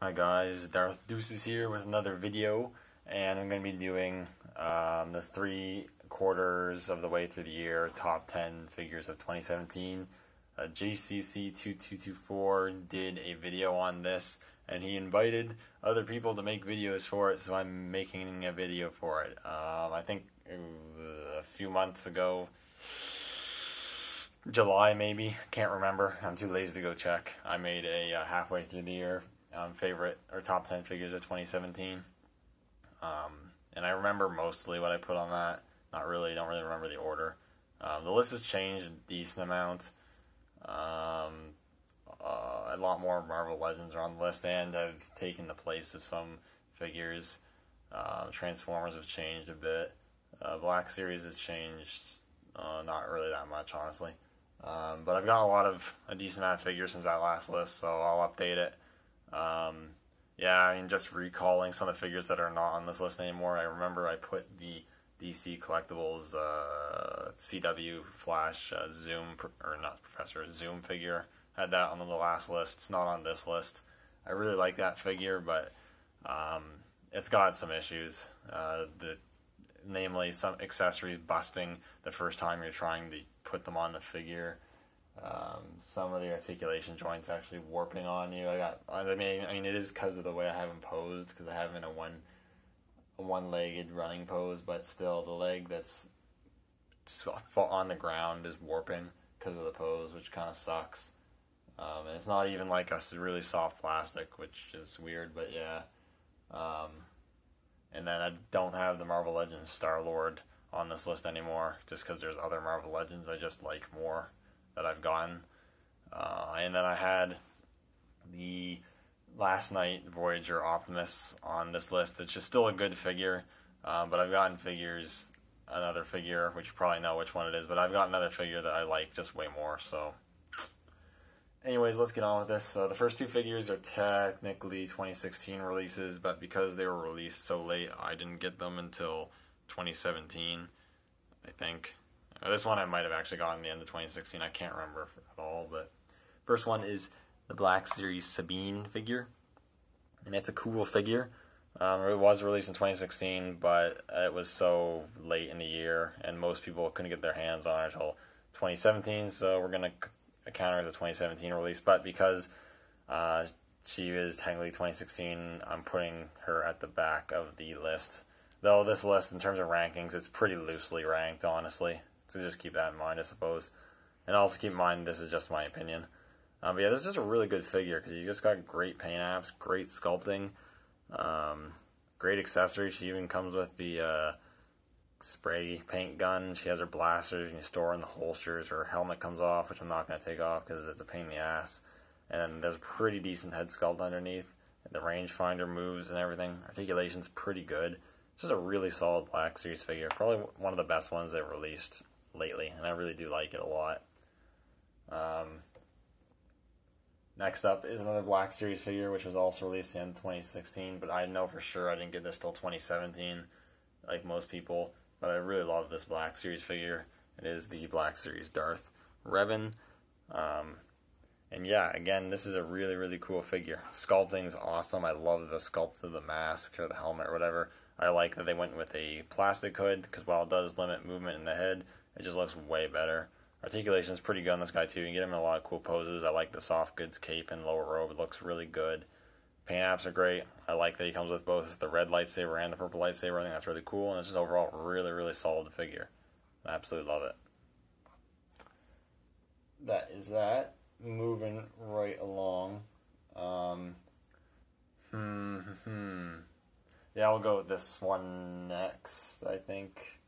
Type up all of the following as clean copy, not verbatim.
Hi guys, Darth Deuces here with another video, and I'm going to be doing the 3/4 of the way through the year top 10 figures of 2017. JCC2224 did a video on this, and he invited other people to make videos for it, so I'm making a video for it. I think a few months ago, July maybe, can't remember, I'm too lazy to go check. I made a halfway through the year favorite or top 10 figures of 2017, and I remember mostly what I put on that. Don't really remember the order. The list has changed a decent amount. A lot more Marvel Legends are on the list, and I've taken the place of some figures. Transformers have changed a bit. Black Series has changed not really that much, honestly. But I've got a decent amount of figures since that last list, so I'll update it. Yeah, I mean, just recalling some of the figures that are not on this list anymore. I remember I put the DC Collectibles CW Flash Zoom, or not Professor, Zoom figure. Had that on the last list. It's not on this list. I really like that figure, but it's got some issues. Namely, some accessories busting the first time you're trying to put them on the figure. Some of the articulation joints actually warping on you. I mean, it is because of the way I have them posed, because I have them in a one-legged running pose, but still the leg that's on the ground is warping because of the pose, which kind of sucks. And it's not even like a really soft plastic, which is weird, but yeah. And then I don't have the Marvel Legends Star-Lord on this list anymore, just because there's other Marvel Legends I just like more that I've gotten. And then I had the Last Night Voyager Optimus on this list. It's just still a good figure, but I've gotten another figure, which you probably know which one it is, but I've got another figure that I like just way more, so. Anyways, let's get on with this. The first two figures are technically 2016 releases, but because they were released so late, I didn't get them until 2017, I think. This one I might have actually gotten the end of 2016. I can't remember at all, but first one is the Black Series Sabine figure, and it's a cool figure. It was released in 2016, but it was so late in the year, and most people couldn't get their hands on it until 2017, so we're going to counter the 2017 release, but because she is technically 2016, I'm putting her at the back of the list. Though this list, in terms of rankings, it's pretty loosely ranked, honestly. So just keep that in mind, I suppose. And also keep in mind, this is just my opinion. But yeah, this is just a really good figure, because you just got great paint apps, great sculpting, great accessories. She even comes with the spray paint gun. She has her blasters, and you store in the holsters. Her helmet comes off, which I'm not going to take off, because it's a pain in the ass. And then there's a pretty decent head sculpt underneath. The rangefinder moves and everything. Articulation's pretty good. It's just a really solid Black Series figure. Probably one of the best ones they've released lately, and I really do like it a lot. Next up is another Black Series figure, which was also released in 2016, but I know for sure I didn't get this till 2017, like most people, but I really love this Black Series figure. It is the Black Series Darth Revan. And yeah, again, this is a really, really cool figure. Sculpting's awesome. I love the sculpt of the mask or the helmet or whatever. I like that they went with a plastic hood, because while it does limit movement in the head, it just looks way better. Articulation is pretty good on this guy too. You can get him in a lot of cool poses. I like the soft goods cape and lower robe. It looks really good. Paint apps are great. I like that he comes with both the red lightsaber and the purple lightsaber. I think that's really cool, and it's just overall really, really solid figure. I absolutely love it. That is that. Moving right along. Yeah, I'll go with this one next, I think.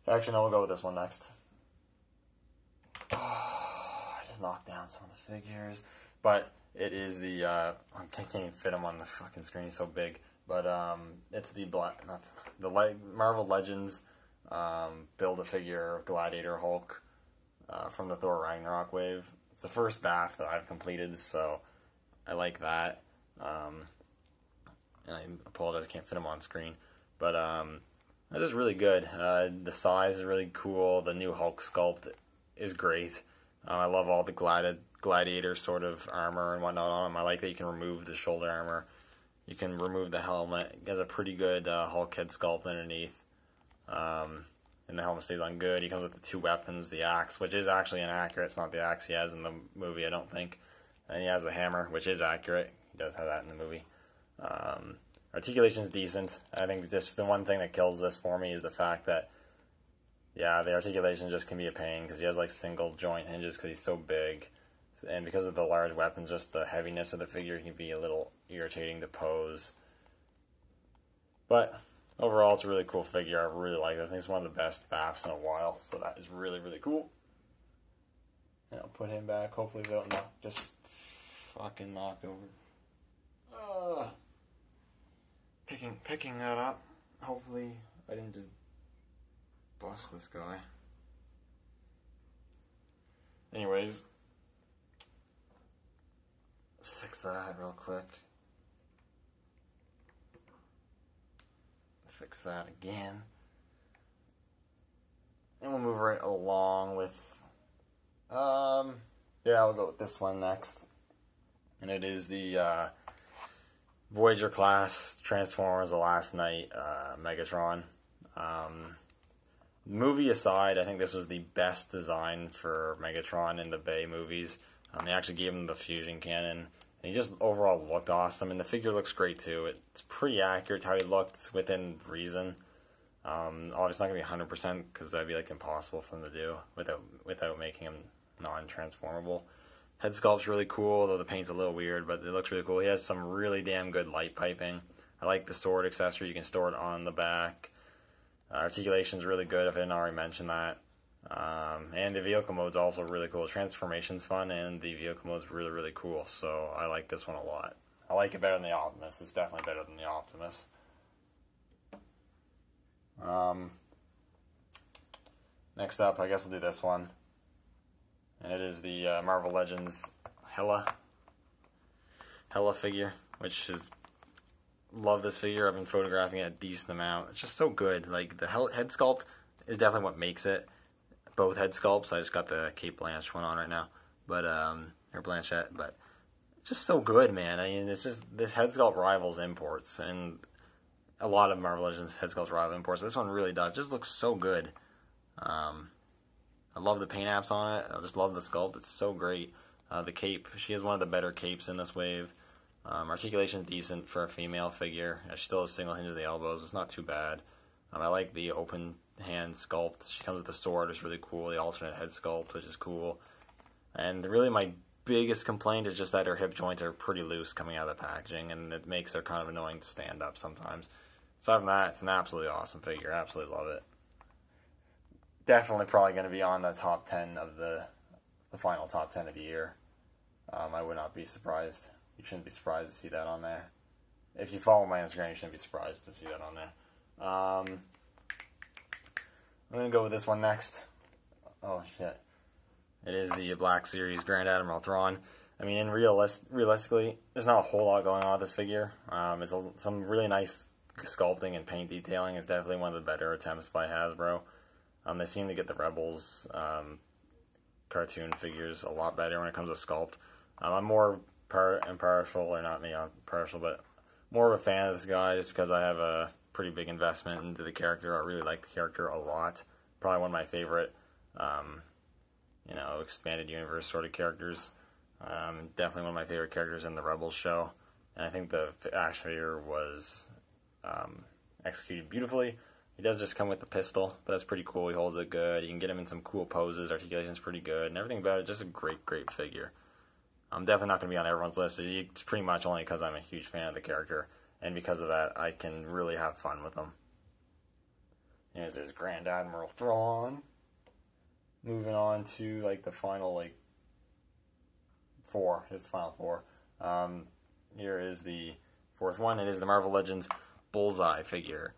Actually, no, we'll go with this one next. I just knocked down some of the figures. But it is the, I can't even fit them on the fucking screen, it's so big. But it's the Marvel Legends Build-A-Figure Gladiator Hulk from the Thor Ragnarok wave. It's the first BAF that I've completed, so I like that. And I apologize, I can't fit them on screen. But it's just really good. The size is really cool. The new Hulk sculpt is great. I love all the Gladiator sort of armor and whatnot on him. I like that you can remove the shoulder armor. You can remove the helmet. It has a pretty good Hulk head sculpt underneath. And the helmet stays on good. He comes with the 2 weapons, the axe, which is actually inaccurate. It's not the axe he has in the movie, I don't think. And he has the hammer, which is accurate. He does have that in the movie. Articulation's decent. I think just the one thing that kills this for me is the fact that, yeah, the articulation just can be a pain because he has like single joint hinges because he's so big. And because of the large weapons, just the heaviness of the figure can be a little irritating to pose. But overall, it's a really cool figure. I really like it. I think it's one of the best BAFs in a while. So that is really, really cool. And I'll put him back, hopefully without just fucking knocked over. Picking that up. Hopefully I didn't just bust this guy. Anyways, let's fix that real quick. Fix that again. And we'll move right along with yeah, I'll go with this one next. And it is the Voyager class Transformers: The Last Night Megatron. Movie aside, I think this was the best design for Megatron in the Bay movies. They actually gave him the fusion cannon. And he just overall looked awesome, and the figure looks great too. It's pretty accurate how he looked within reason. Obviously not going to be 100% because that'd be like impossible for him to do without making him non-transformable. Head sculpt's really cool, though the paint's a little weird, but it looks really cool. He has some really damn good light piping. I like the sword accessory. You can store it on the back. Articulation's really good, if I didn't already mention that. And the vehicle mode's also really cool. Transformation's fun, and the vehicle mode's really, really cool. So I like this one a lot. I like it better than the Optimus. It's definitely better than the Optimus. Next up, I guess we'll do this one. And it is the Marvel Legends Hela figure, which is... Love this figure. I've been photographing it a decent amount. It's just so good. Like, the head sculpt is definitely what makes it. Both head sculpts. I just got the Kate Blanche one on right now. But, or Blanchett. But, just so good, man. I mean, it's just, this head sculpt rivals imports. And a lot of Marvel Legends head sculpts rival imports. This one really does. It just looks so good. I love the paint apps on it. I just love the sculpt. It's so great. The cape. She has one of the better capes in this wave. Articulation's decent for a female figure. She still has single hinge at the elbows. It's not too bad. I like the open hand sculpt. She comes with the sword, which is really cool. The alternate head sculpt, which is cool. And really my biggest complaint is just that her hip joints are pretty loose coming out of the packaging, and it makes her kind of annoying to stand up sometimes. Aside from that, it's an absolutely awesome figure. I absolutely love it. Definitely probably going to be on the top 10 of the final top 10 of the year. I would not be surprised. You shouldn't be surprised to see that on there. If you follow my Instagram, you shouldn't be surprised to see that on there. I'm going to go with this one next. Oh, shit. It is the Black Series Grand Admiral Thrawn. I mean, realistically, there's not a whole lot going on with this figure. It's some really nice sculpting and paint detailing. It's definitely one of the better attempts by Hasbro. They seem to get the Rebels cartoon figures a lot better when it comes to sculpt. I'm more impartial, or not me, I'm partial, but more of a fan of this guy just because I have a pretty big investment into the character. I really like the character a lot. Probably one of my favorite, you know, expanded universe sort of characters. Definitely one of my favorite characters in the Rebels show. And I think the action figure was executed beautifully. He does just come with the pistol, but that's pretty cool. He holds it good. You can get him in some cool poses. Articulation's pretty good. And everything about it, just a great, great figure. I'm definitely not going to be on everyone's list. It's pretty much only because I'm a huge fan of the character. And because of that, I can really have fun with him. Anyways, there's Grand Admiral Thrawn. Moving on to, like, the final, like, 4. Here's the final 4. Here is the 4th one. It is the Marvel Legends Bullseye figure.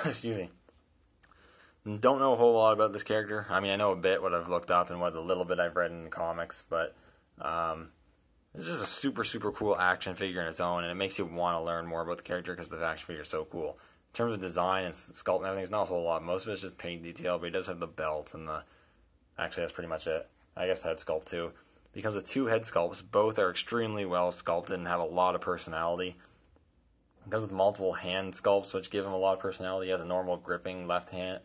Excuse me. Don't know a whole lot about this character. I mean, I know a bit what I've looked up and what a little bit I've read in the comics, but it's just a super, super cool action figure in its own, and it makes you want to learn more about the character because the action figure is so cool. In terms of design and sculpt and everything, it's not a whole lot. Most of it's just paint detail, but he does have the belt and the... Actually, that's pretty much it. I guess the head sculpt, too. Becomes with 2 head sculpts. Both are extremely well sculpted and have a lot of personality. It comes with multiple hand sculpts, which give him a lot of personality. He has a normal gripping left hand,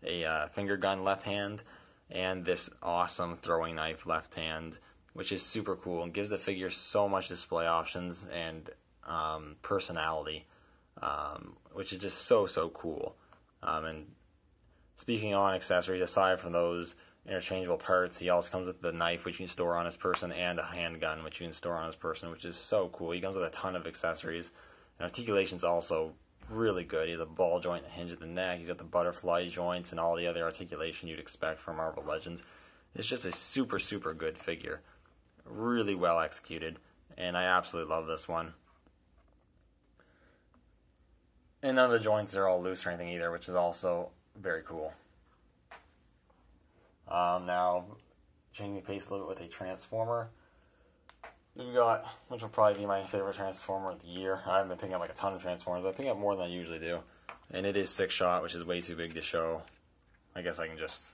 a finger gun left hand, and this awesome throwing knife left hand, which is super cool and gives the figure so much display options and personality, which is just so cool. And speaking on accessories, aside from those interchangeable parts, he also comes with the knife, which you can store on his person, and a handgun, which you can store on his person, which is so cool. He comes with a ton of accessories, and articulation's also really good. He has a ball joint hinge at the neck. He's got the butterfly joints and all the other articulation you'd expect from Marvel Legends. It's just a super good figure. Really well executed, and I absolutely love this one. And none of the joints are all loose or anything either, which is also very cool. Now, changing pace a little bit with a Transformer. We've got, which will probably be my favorite Transformer of the year. I haven't been picking up like a ton of Transformers, but I'm picking up more than I usually do. And it is 6-shot, which is way too big to show. I guess I can just,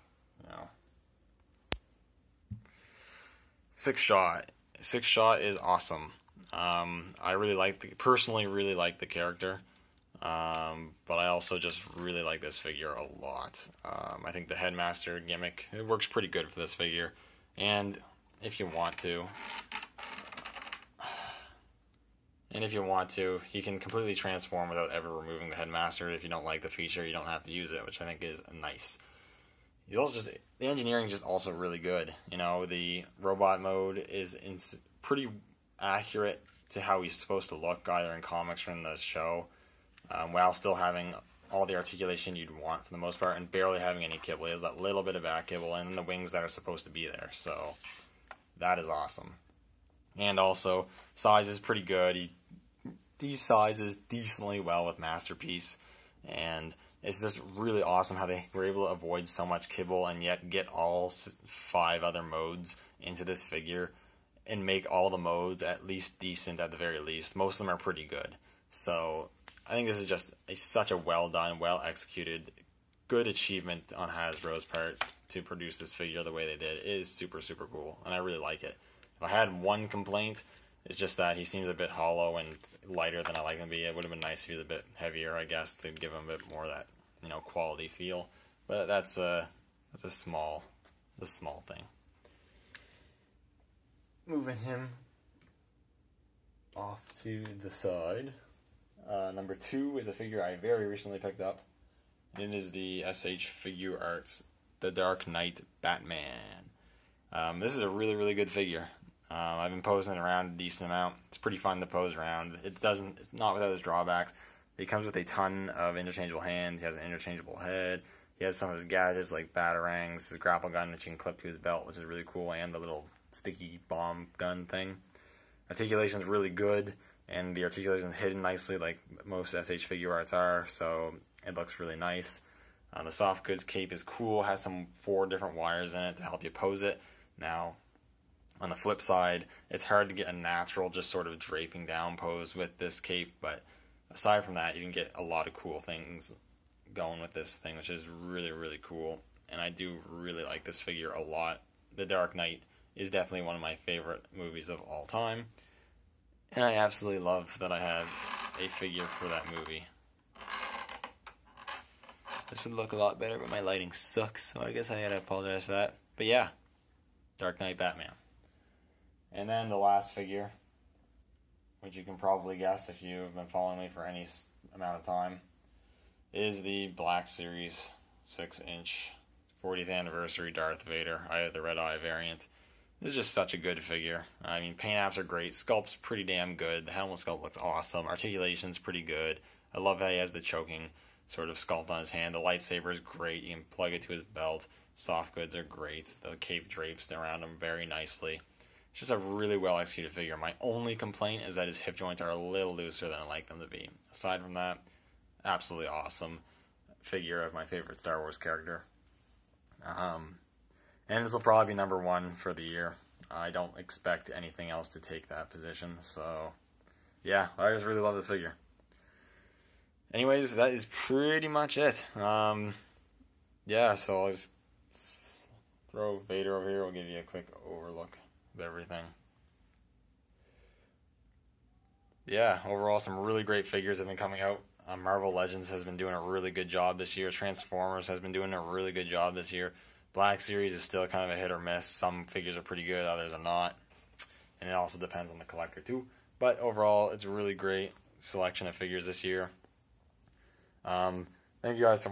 6-shot. 6-shot is awesome. I personally really like the character. But I also just really like this figure a lot. I think the Headmaster gimmick, it works pretty good for this figure. And if you want to, you can completely transform without ever removing the Headmaster. If you don't like the feature, you don't have to use it, which I think is nice. The engineering is just also really good. The robot mode is pretty accurate to how he's supposed to look, either in comics or in the show. While still having all the articulation you'd want for the most part, and barely having any kibble. He has that little bit of back kibble and the wings that are supposed to be there, so that is awesome. And also, size is pretty good. He sizes decently well with Masterpiece, and it's just really awesome how they were able to avoid so much kibble and yet get all 5 other modes into this figure and make all the modes at least decent at the very least. Most of them are pretty good, so I think this is just such a well done, well executed, good achievement on Hasbro's part to produce this figure the way they did. It is super cool, and I really like it. If I had one complaint, it's just that he seems a bit hollow and lighter than I like him to be. It would have been nice if he was a bit heavier, I guess, to give him a bit more of that, quality feel. But that's a small thing. Moving him off to the side. Number 2 is a figure I very recently picked up. And it is the SH Figure Arts, The Dark Knight Batman. This is a really good figure. I've been posing it around a decent amount. It's pretty fun to pose around. It's not without its drawbacks. He comes with a ton of interchangeable hands. He has an interchangeable head. He has some of his gadgets like batarangs, his grapple gun which you can clip to his belt, which is really cool, and the little sticky bomb gun thing. Articulation is really good, and the articulation is hidden nicely like most SH Figure Arts are, so it looks really nice. The soft goods cape is cool, has 4 different wires in it to help you pose it. Now, on the flip side, it's hard to get a natural, just sort of draping down pose with this cape, but aside from that, you can get a lot of cool things going with this thing, which is really cool, and I do really like this figure a lot. The Dark Knight is definitely one of my favorite movies of all time, and I absolutely love that I have a figure for that movie. This would look a lot better, but my lighting sucks, so I guess I gotta apologize for that. But yeah, Dark Knight Batman. And then the last figure, which you can probably guess if you've been following me for any amount of time, is the Black Series 6-inch 40th anniversary Darth Vader. I have the Red Eye variant. This is just such a good figure. I mean, paint apps are great. Sculpt's pretty damn good. The helmet sculpt looks awesome. Articulation's pretty good. I love how he has the choking sort of sculpt on his hand. The lightsaber is great. You can plug it to his belt. Soft goods are great. The cape drapes around him very nicely. It's just a really well executed figure. My only complaint is that his hip joints are a little looser than I like them to be. Aside from that, absolutely awesome figure of my favorite Star Wars character. And this will probably be number 1 for the year. I don't expect anything else to take that position. So, yeah, I just really love this figure. Anyways, that is pretty much it. Yeah, so throw Vader over here. We'll give you a quick overlook of everything. Yeah, overall, some really great figures have been coming out. Marvel Legends has been doing a really good job this year. Transformers has been doing a really good job this year. Black Series is still kind of a hit or miss. Some figures are pretty good, others are not. And it also depends on the collector too. But overall, it's a really great selection of figures this year. Thank you guys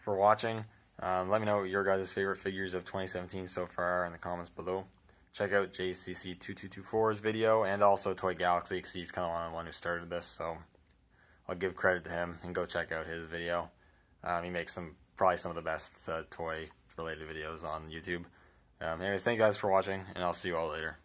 for watching. Let me know your guys' favorite figures of 2017 so far in the comments below. Check out JCC2224's video and also Toy Galaxy, because he's kind of the one who started this, so I'll give credit to him and go check out his video. He makes probably some of the best toy related videos on YouTube. Anyways, thank you guys for watching, and I'll see you all later.